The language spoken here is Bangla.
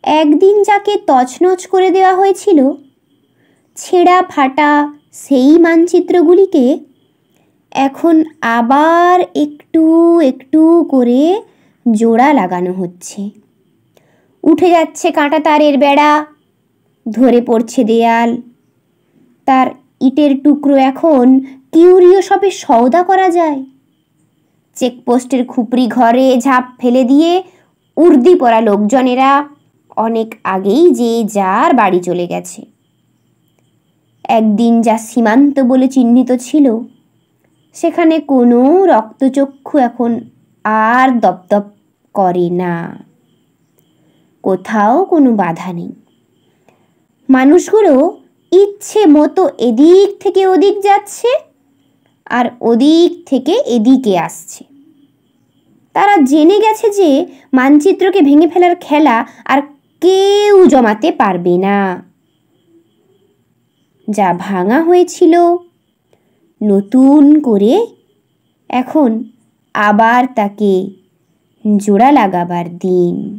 একদিন যাকে তছনছ করে দেওয়া হয়েছিল, ছেঁড়া ফাটা সেই মানচিত্রগুলিকে এখন আবার একটু একটু করে জোড়া লাগানো হচ্ছে। উঠে যাচ্ছে কাঁটা তারের বেড়া, ধরে পড়ছে দেয়াল। তার ইটের টুকরো এখন কিউরিও শপে সওদা করা যায়। চেকপোস্টের খুপড়ি ঘরে ঝাঁপ ফেলে দিয়ে উর্দি পরা লোকজনেরা অনেক আগেই যে যার বাড়ি চলে গেছে। একদিন যা সীমান্ত বলে চিহ্নিত ছিল, সেখানে কোনো রক্তচক্ষু এখন আর দপদপ করে না। কোথাও কোনো বাধা নেই। মানুষগুলো ইচ্ছে মতো এদিক থেকে ওদিক যাচ্ছে আর ওদিক থেকে এদিকে আসছে। তারা জেনে গেছে যে মানচিত্রকে ভেঙে ফেলার খেলা আর কেউ জমাতে পারবে না। যা ভাঙা হয়েছিল নতুন করে এখন আবার তাকে জোড়া লাগাবার দিন।